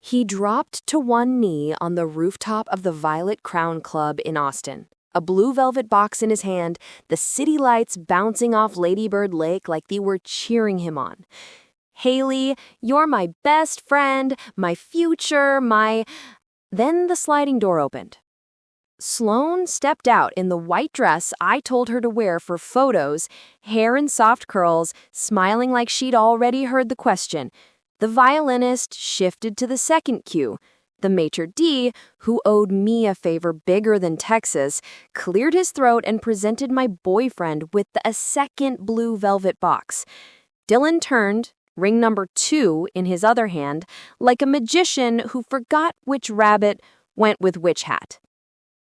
He dropped to one knee on the rooftop of the Violet Crown Club in Austin, a blue velvet box in his hand, the city lights bouncing off Lady Bird Lake like they were cheering him on. "Haley, you're my best friend, my future, my—" Then the sliding door opened. Sloane stepped out in the white dress I told her to wear for photos, hair in soft curls, smiling like she'd already heard the question. The violinist shifted to the second cue. The maitre d', who owed me a favor bigger than Texas, cleared his throat and presented my boyfriend with a second blue velvet box. Dylan turned, ring number 2 in his other hand, like a magician who forgot which rabbit went with which hat.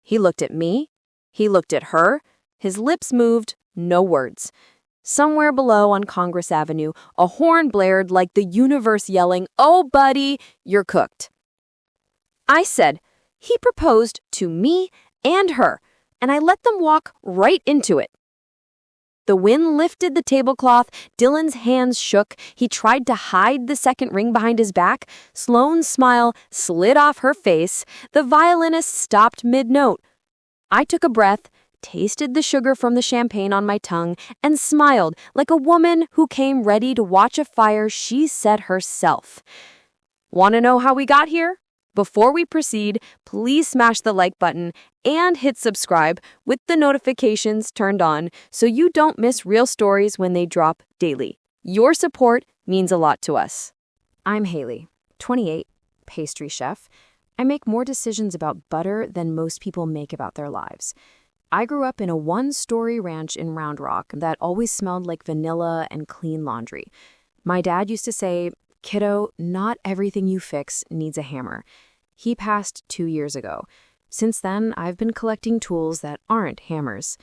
He looked at me. He looked at her. His lips moved, no words. Somewhere below on Congress Avenue, a horn blared like the universe yelling, "Oh, buddy, you're cooked." I said, he proposed to me and her, and I let them walk right into it. The wind lifted the tablecloth. Dylan's hands shook. He tried to hide the second ring behind his back. Sloane's smile slid off her face. The violinist stopped mid-note. I took a breath, tasted the sugar from the champagne on my tongue, and smiled like a woman who came ready to watch a fire she set herself. Want to know how we got here? Before we proceed, please smash the like button and hit subscribe with the notifications turned on so you don't miss real stories when they drop daily. Your support means a lot to us. I'm Haley, 28, pastry chef. I make more decisions about butter than most people make about their lives. I grew up in a one-story ranch in Round Rock that always smelled like vanilla and clean laundry. My dad used to say, "Kiddo, not everything you fix needs a hammer." He passed 2 years ago. Since then, I've been collecting tools that aren't hammers.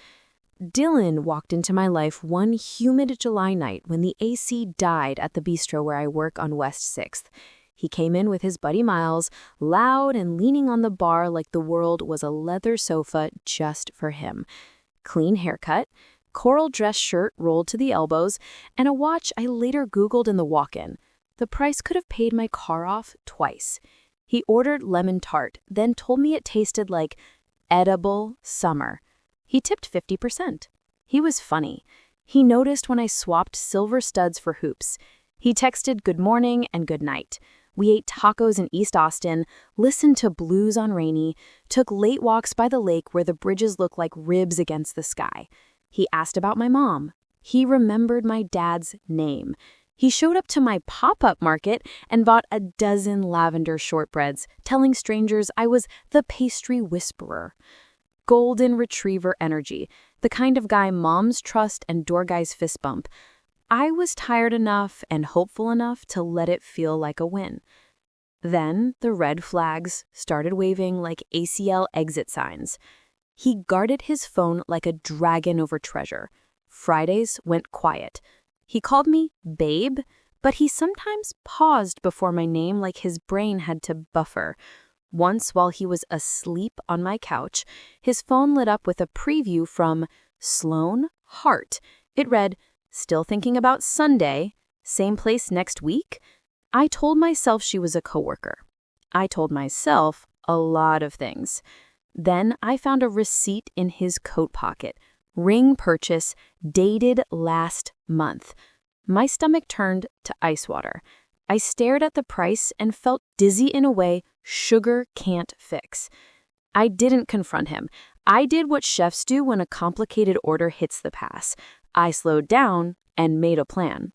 Dylan walked into my life one humid July night when the AC died at the bistro where I work on West 6th. He came in with his buddy Miles, loud and leaning on the bar like the world was a leather sofa just for him. Clean haircut, coral dress shirt rolled to the elbows, and a watch I later Googled in the walk-in. The price could have paid my car off twice. He ordered lemon tart, then told me it tasted like edible summer. He tipped 50%. He was funny. He noticed when I swapped silver studs for hoops. He texted good morning and good night. We ate tacos in East Austin, listened to blues on Rainy, took late walks by the lake where the bridges look like ribs against the sky. He asked about my mom. He remembered my dad's name. He showed up to my pop-up market and bought a dozen lavender shortbreads, telling strangers I was the pastry whisperer. Golden retriever energy, the kind of guy moms trust and door guys fist bump. I was tired enough and hopeful enough to let it feel like a win. Then the red flags started waving like ACL exit signs. He guarded his phone like a dragon over treasure. Fridays went quiet. He called me babe, but he sometimes paused before my name like his brain had to buffer. Once, while he was asleep on my couch, his phone lit up with a preview from Sloane Hart. It read, "Still thinking about Sunday? Same place next week?" I told myself she was a coworker. I told myself a lot of things. Then I found a receipt in his coat pocket. Ring purchase, dated last month. My stomach turned to ice water. I stared at the price and felt dizzy in a way sugar can't fix. I didn't confront him. I did what chefs do when a complicated order hits the pass. I slowed down and made a plan.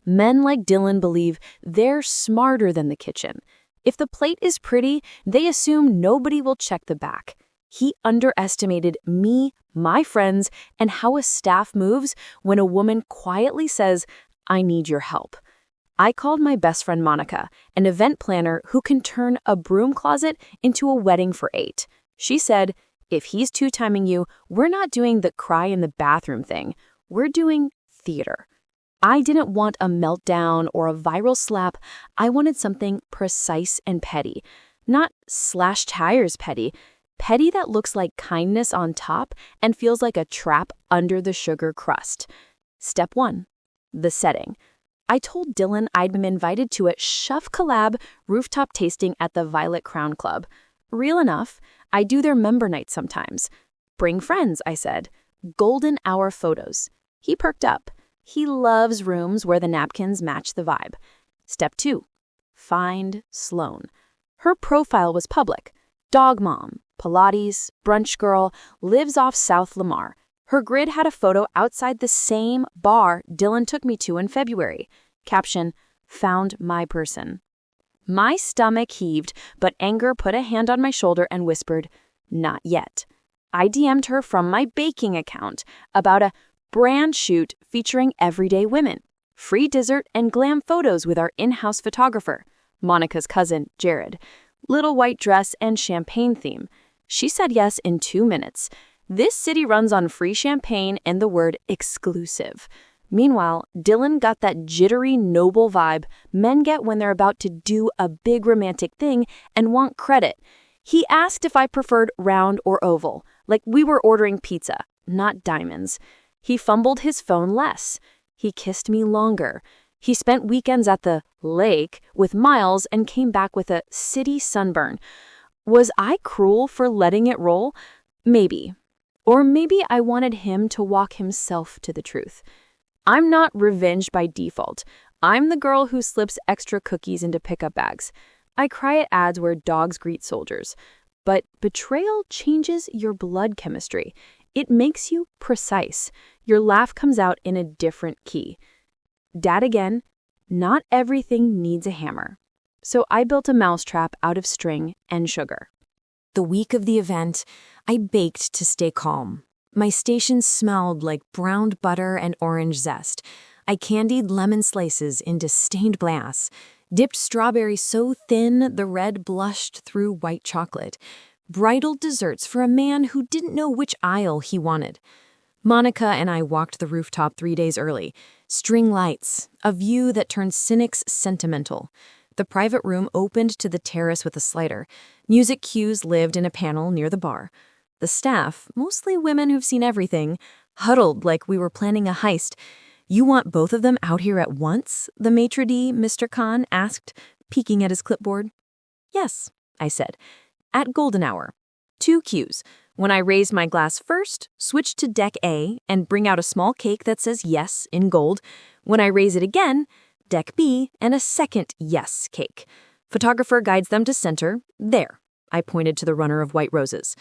Men like Dylan believe they're smarter than the kitchen. If the plate is pretty, they assume nobody will check the back. He underestimated me, my friends, and how a staff moves when a woman quietly says, "I need your help." I called my best friend Monica, an event planner who can turn a broom closet into a wedding for 8. She said, "If he's two-timing you, we're not doing the cry in the bathroom thing. We're doing theater." I didn't want a meltdown or a viral slap. I wanted something precise and petty. Not slash tires petty. Petty that looks like kindness on top and feels like a trap under the sugar crust. Step 1. The setting. I told Dylan I'd been invited to a chef collab rooftop tasting at the Violet Crown Club. Real enough, I do their member night sometimes. Bring friends, I said. Golden hour photos. He perked up. He loves rooms where the napkins match the vibe. Step 2. Find Sloan. Her profile was public. Dog mom, Pilates, brunch girl, lives off South Lamar. Her grid had a photo outside the same bar Dylan took me to in February. Caption, found my person. My stomach heaved, but anger put a hand on my shoulder and whispered, not yet. I DM'd her from my baking account about a brand shoot featuring everyday women, free dessert and glam photos with our in-house photographer, Monica's cousin, Jared, little white dress and champagne theme. She said yes in 2 minutes. This city runs on free champagne and the word exclusive. Meanwhile, Dylan got that jittery, noble vibe men get when they're about to do a big romantic thing and want credit. He asked if I preferred round or oval, like we were ordering pizza, not diamonds. He fumbled his phone less. He kissed me longer. He spent weekends at the lake with Miles and came back with a city sunburn. Was I cruel for letting it roll? Maybe. Or maybe I wanted him to walk himself to the truth. I'm not revenge by default. I'm the girl who slips extra cookies into pickup bags. I cry at ads where dogs greet soldiers. But betrayal changes your blood chemistry. It makes you precise. Your laugh comes out in a different key. Dad again, not everything needs a hammer. So I built a mousetrap out of string and sugar. The week of the event, I baked to stay calm. My station smelled like browned butter and orange zest. I candied lemon slices into stained glass, dipped strawberry so thin the red blushed through white chocolate, bridal desserts for a man who didn't know which aisle he wanted. Monica and I walked the rooftop 3 days early. String lights, a view that turned cynics sentimental. The private room opened to the terrace with a slider. Music cues lived in a panel near the bar. The staff, mostly women who've seen everything, huddled like we were planning a heist. You want both of them out here at once? The maitre d', Mr. Khan, asked, peeking at his clipboard. Yes, I said. At golden hour. 2 cues. When I raised my glass first, switch to deck A and bring out a small cake that says yes in gold. When I raise it again, deck B and a second yes cake. Photographer guides them to center. There. I pointed to the runner of white roses.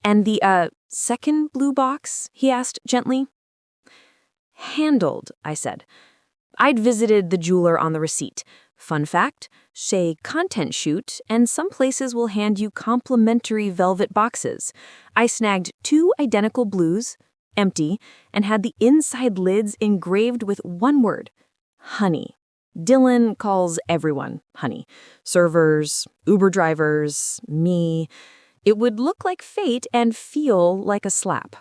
And the, second blue box? He asked gently. Handled, I said. I'd visited the jeweler on the receipt. Fun fact, say content shoot, and some places will hand you complimentary velvet boxes. I snagged 2 identical blues, empty, and had the inside lids engraved with one word, honey. Dylan calls everyone honey. Servers, Uber drivers, me. It would look like fate and feel like a slap.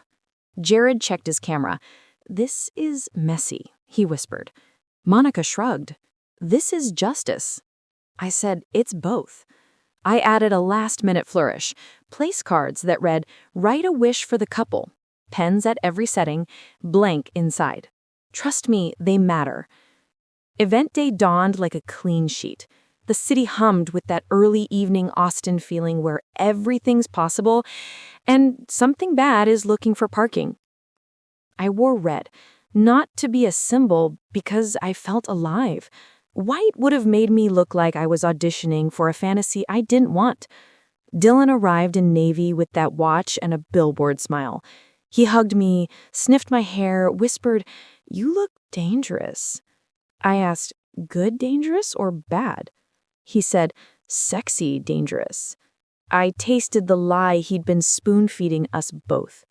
Jared checked his camera. This is messy, he whispered. Monica shrugged. This is justice. I said, it's both. I added a last-minute flourish, place cards that read, write a wish for the couple, pens at every setting, blank inside. Trust me, they matter. Event day dawned like a clean sheet. The city hummed with that early evening Austin feeling where everything's possible and something bad is looking for parking. I wore red, not to be a symbol, because I felt alive. White would have made me look like I was auditioning for a fantasy I didn't want. Dylan arrived in navy with that watch and a billboard smile. He hugged me, sniffed my hair, whispered, "You look dangerous." I asked, good dangerous or bad? He said, sexy dangerous. I tasted the lie he'd been spoon-feeding us both.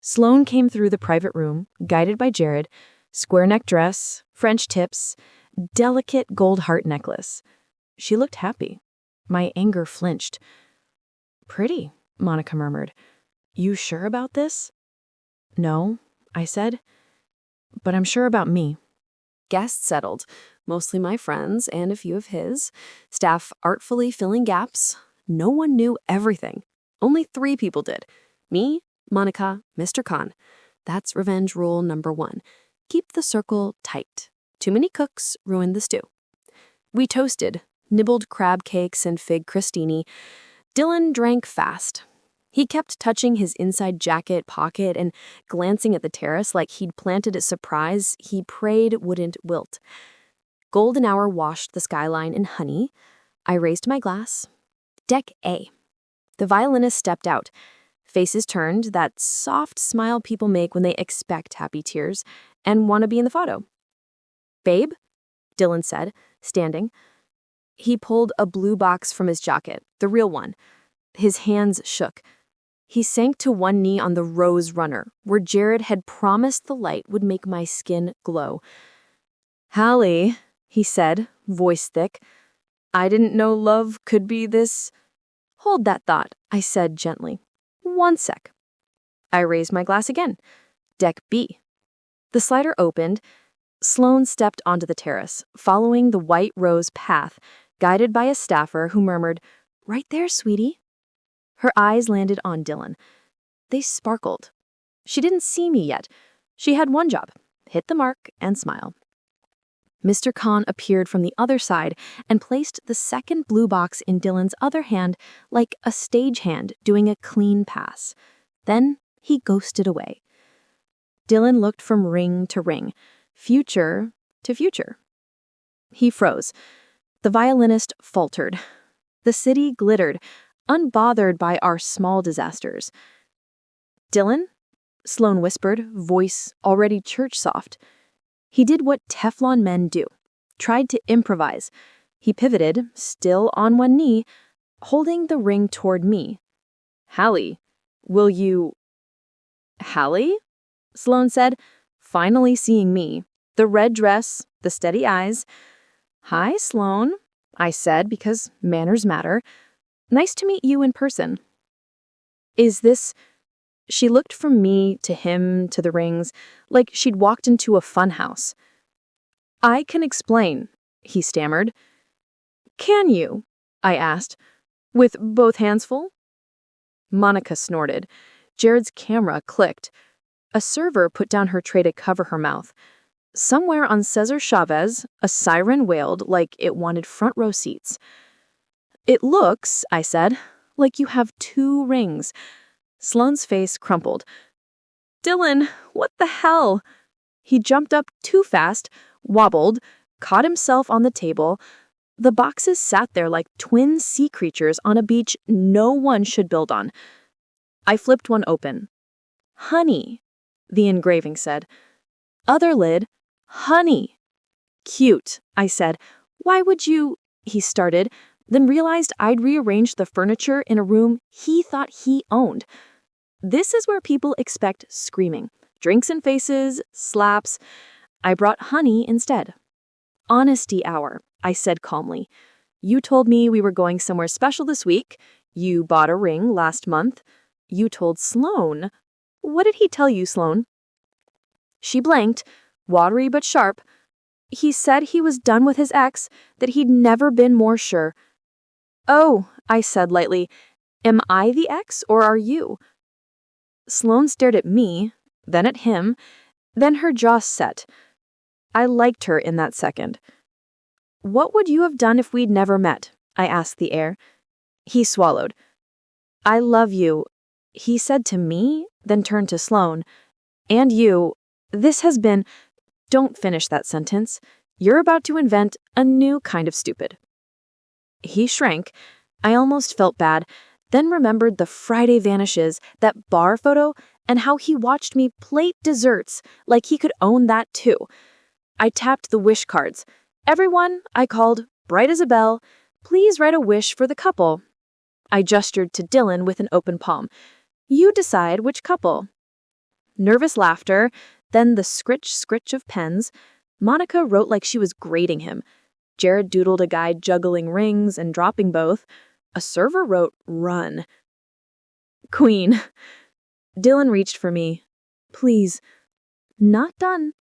Sloan came through the private room, guided by Jared, square-neck dress, French tips, delicate gold heart necklace. She looked happy. My anger flinched. Pretty, Monica murmured. You sure about this? No, I said, but I'm sure about me. Guests settled, mostly my friends and a few of his. Staff artfully filling gaps. No one knew everything. Only 3 people did. Me, Monica, Mr. Khan. That's revenge rule number 1. Keep the circle tight. Too many cooks ruined the stew. We toasted, nibbled crab cakes and fig crostini. Dylan drank fast. He kept touching his inside jacket pocket and glancing at the terrace like he'd planted a surprise he prayed wouldn't wilt. Golden hour washed the skyline in honey. I raised my glass. Deck A. The violinist stepped out. Faces turned, that soft smile people make when they expect happy tears and want to be in the photo. "Babe?" Dylan said, standing. He pulled a blue box from his jacket, the real one. His hands shook. He sank to one knee on the rose runner, where Jared had promised the light would make my skin glow. "Hallie," he said, voice thick, "I didn't know love could be this—" "Hold that thought," I said gently. "1 sec." I raised my glass again. Deck B. The slider opened. Sloane stepped onto the terrace, following the white rose path, guided by a staffer who murmured, "Right there, sweetie." Her eyes landed on Dylan. They sparkled. She didn't see me yet. She had one job: hit the mark and smile. Mr. Khan appeared from the other side and placed the second blue box in Dylan's other hand like a stagehand doing a clean pass. Then he ghosted away. Dylan looked from ring to ring, future to future. He froze. The violinist faltered. The city glittered, unbothered by our small disasters. "Dylan?" Sloane whispered, voice already church-soft. He did what Teflon men do, tried to improvise. He pivoted, still on one knee, holding the ring toward me. "Hallie, will you—" "Hallie?" Sloane said, finally seeing me, the red dress, the steady eyes. "Hi, Sloane," I said, because manners matter. "Nice to meet you in person." "Is this—" She looked from me to him to the rings, like she'd walked into a funhouse. "I can explain," he stammered. "Can you?" I asked, with both hands full. Monica snorted. Jared's camera clicked. A server put down her tray to cover her mouth. Somewhere on Cesar Chavez, a siren wailed like it wanted front row seats. "It looks," I said, "like you have 2 rings. Sloane's face crumpled. "Dylan, what the hell?" He jumped up too fast, wobbled, caught himself on the table. The boxes sat there like twin sea creatures on a beach no one should build on. I flipped one open. "Honey," the engraving said. Other lid, "Honey." "Cute," I said. "Why would you—" he started, then realized I'd rearranged the furniture in a room he thought he owned. This is where people expect screaming, drinks in faces, slaps. I brought honey instead. "Honesty hour," I said calmly. "You told me we were going somewhere special this week. You bought a ring last month. You told Sloane. What did he tell you, Sloane?" She blanked, watery but sharp. "He said he was done with his ex, that he'd never been more sure." "Oh," I said lightly. "Am I the ex, or are you?" Sloane stared at me, then at him, then her jaw set. I liked her in that second. "What would you have done if we'd never met?" I asked the air. He swallowed. "I love you," he said to me, then turned to Sloane. "And you. This has been—" "Don't finish that sentence. You're about to invent a new kind of stupid." He shrank. I almost felt bad, then remembered the Friday vanishes, that bar photo, and how he watched me plate desserts like he could own that too. I tapped the wish cards. "Everyone," I called, bright as a bell, "please write a wish for the couple." I gestured to Dylan with an open palm. "You decide which couple." Nervous laughter, then the scritch of pens. Monica wrote like she was grading him. Jared doodled a guy juggling rings and dropping both. A server wrote, "Run." "Queen." Dylan reached for me. "Please." Not done.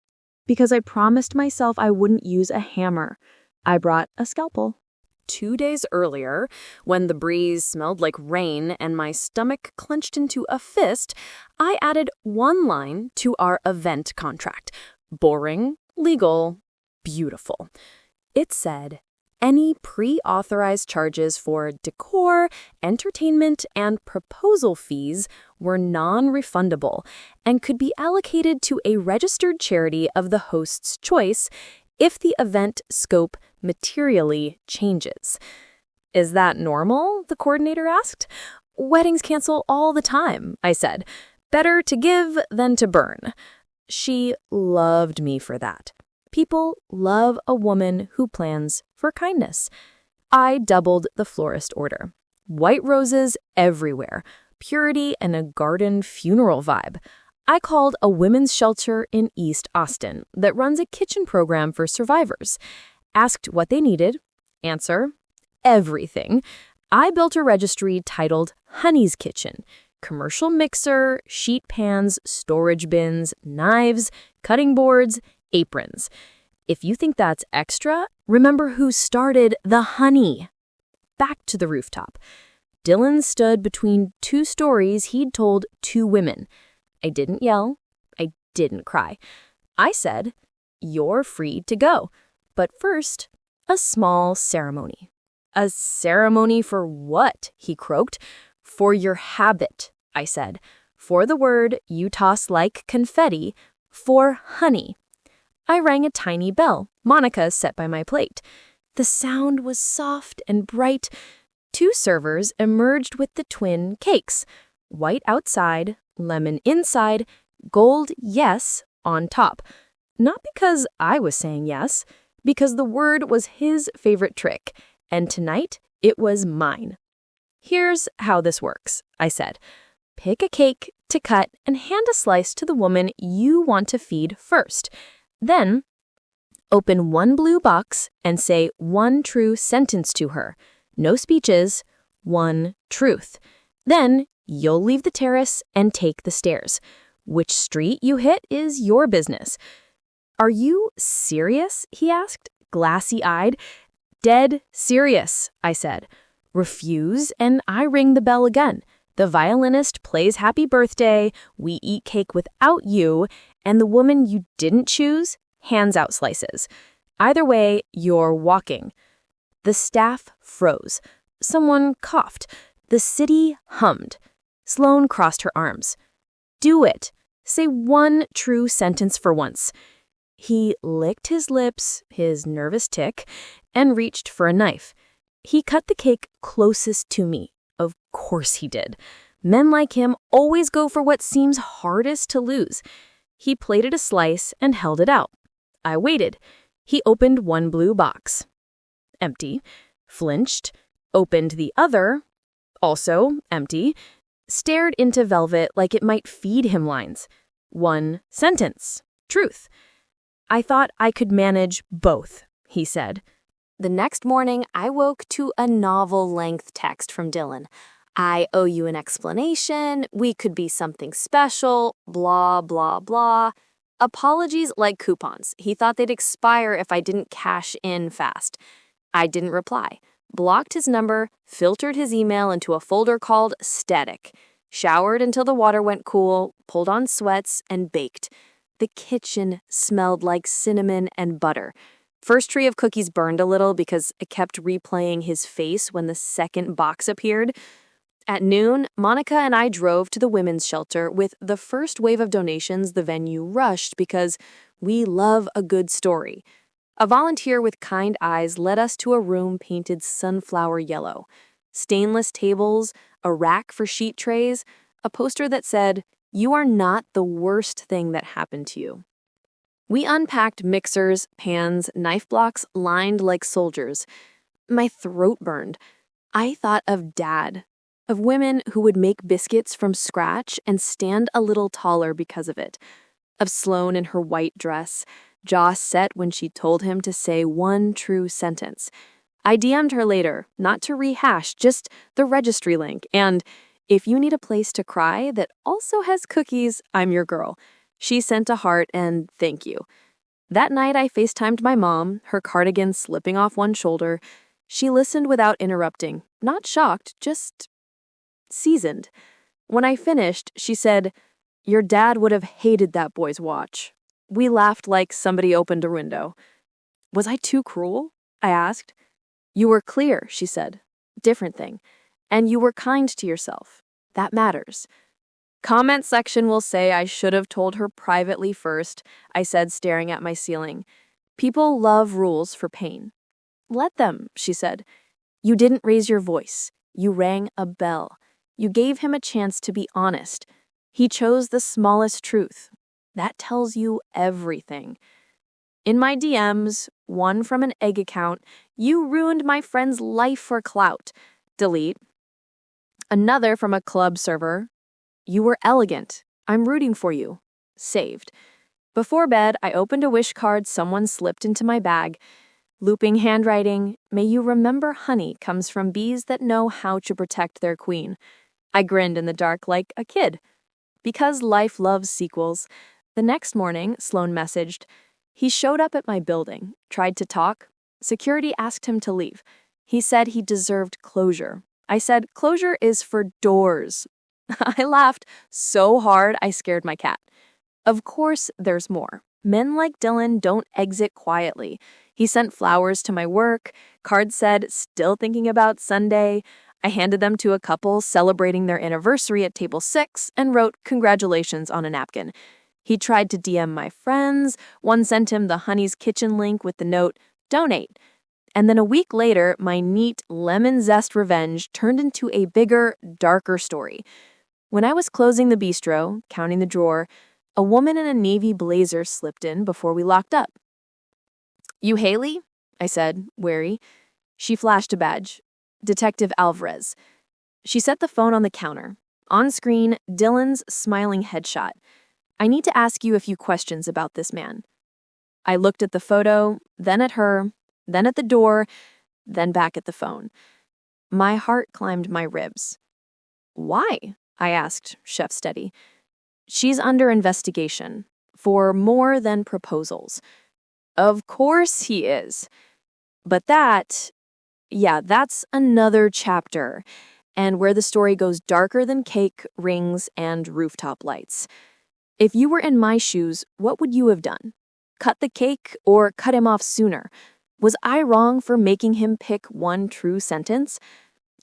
Because I promised myself I wouldn't use a hammer. I brought a scalpel. 2 days earlier, when the breeze smelled like rain and my stomach clenched into a fist, I added one line to our event contract. Boring, legal, beautiful. It said, any pre-authorized charges for decor, entertainment, and proposal fees were non-refundable and could be allocated to a registered charity of the host's choice if the event scope materially changes. Is that normal? The coordinator asked. Weddings cancel all the time, I said. Better to give than to burn. She loved me for that. People love a woman who plans for kindness. I doubled the florist order. White roses everywhere, purity and a garden funeral vibe. I called a women's shelter in East Austin that runs a kitchen program for survivors. Asked what they needed. Answer, everything. I built a registry titled Honey's Kitchen. Commercial mixer, sheet pans, storage bins, knives, cutting boards, aprons. If you think that's extra, remember who started the honey. Back to the rooftop. Dylan stood between two stories he'd told two women. I didn't yell. I didn't cry. I said, you're free to go. But first, a small ceremony. A ceremony for what? He croaked. For your habit, I said. For the word you toss like confetti. For honey. I rang a tiny bell Monica set by my plate. The sound was soft and bright. Two servers emerged with the twin cakes. White outside, lemon inside, gold yes on top. Not because I was saying yes, because the word was his favorite trick, and tonight it was mine. Here's how this works, I said. Pick a cake to cut and hand a slice to the woman you want to feed first. Then, open one blue box and say one true sentence to her. No speeches, one truth. Then, you'll leave the terrace and take the stairs. Which street you hit is your business. Are you serious? He asked, glassy-eyed. Dead serious, I said. Refuse, and I ring the bell again. The violinist plays Happy Birthday, we eat cake without you, and the woman you didn't choose hands out slices. Either way, you're walking. The staff froze. Someone coughed. The city hummed. Sloane crossed her arms. Do it. Say one true sentence for once. He licked his lips, his nervous tick, and reached for a knife. He cut the cake closest to me. Of course he did. Men like him always go for what seems hardest to lose. He plated a slice and held it out. I waited. He opened one blue box. Empty. Flinched. Opened the other. Also empty. Stared into velvet like it might feed him lines. One sentence. Truth. I thought I could manage both, he said. The next morning, I woke to a novel-length text from Dylan. I owe you an explanation. We could be something special. Blah, blah, blah. Apologies like coupons. He thought they'd expire if I didn't cash in fast. I didn't reply. Blocked his number, filtered his email into a folder called Static. Showered until the water went cool, pulled on sweats, and baked. The kitchen smelled like cinnamon and butter. First tray of cookies burned a little because it kept replaying his face when the second box appeared. At noon, Monica and I drove to the women's shelter with the first wave of donations. The venue rushed because we love a good story. A volunteer with kind eyes led us to a room painted sunflower yellow. Stainless tables, a rack for sheet trays, a poster that said, "You are not the worst thing that happened to you." We unpacked mixers, pans, knife blocks lined like soldiers. My throat burned. I thought of Dad, of women who would make biscuits from scratch and stand a little taller because of it, of Sloane in her white dress, jaw set when she told him to say one true sentence. I DM'd her later, not to rehash, just the registry link, and if you need a place to cry that also has cookies, I'm your girl. She sent a heart and thank you. That night I FaceTimed my mom, her cardigan slipping off one shoulder. She listened without interrupting, not shocked, just seasoned. When I finished, she said, "Your dad would have hated that boy's watch." We laughed like somebody opened a window. Was I too cruel? I asked. You were clear, she said. Different thing. And you were kind to yourself. That matters. Comment section will say I should have told her privately first, I said, staring at my ceiling. People love rules for pain. Let them, she said. You didn't raise your voice. You rang a bell. You gave him a chance to be honest. He chose the smallest truth. That tells you everything. In my DMs, one from an egg account, you ruined my friend's life for clout. Delete. Another from a club server. You were elegant. I'm rooting for you. Saved. Before bed, I opened a wish card someone slipped into my bag. Looping handwriting, may you remember honey comes from bees that know how to protect their queen. I grinned in the dark like a kid. Because life loves sequels. The next morning, Sloan messaged, he showed up at my building, tried to talk. Security asked him to leave. He said he deserved closure. I said, closure is for doors. I laughed so hard I scared my cat. Of course, there's more. Men like Dylan don't exit quietly. He sent flowers to my work. Card said, still thinking about Sunday. I handed them to a couple celebrating their anniversary at table 6 and wrote congratulations on a napkin. He tried to DM my friends. One sent him the Honey's Kitchen link with the note, donate. And then a week later, my neat lemon zest revenge turned into a bigger, darker story. When I was closing the bistro, counting the drawer, a woman in a navy blazer slipped in before we locked up. You Haley? I said, wary. She flashed a badge. Detective Alvarez. She set the phone on the counter. On screen, Dylan's smiling headshot. I need to ask you a few questions about this man. I looked at the photo, then at her, then at the door, then back at the phone. My heart climbed my ribs. Why? I asked, chef steady. She's under investigation for more than proposals. Of course he is. But that's another chapter, and where the story goes darker than cake, rings, and rooftop lights. If you were in my shoes, what would you have done? Cut the cake or cut him off sooner? Was I wrong for making him pick one true sentence?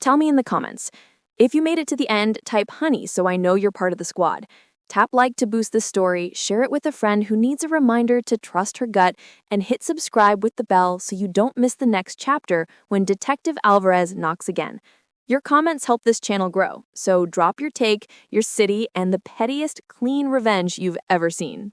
Tell me in the comments. If you made it to the end, type honey so I know you're part of the squad. Tap like to boost the story, share it with a friend who needs a reminder to trust her gut, and hit subscribe with the bell so you don't miss the next chapter when Detective Alvarez knocks again. Your comments help this channel grow, so drop your take, your city, and the pettiest clean revenge you've ever seen.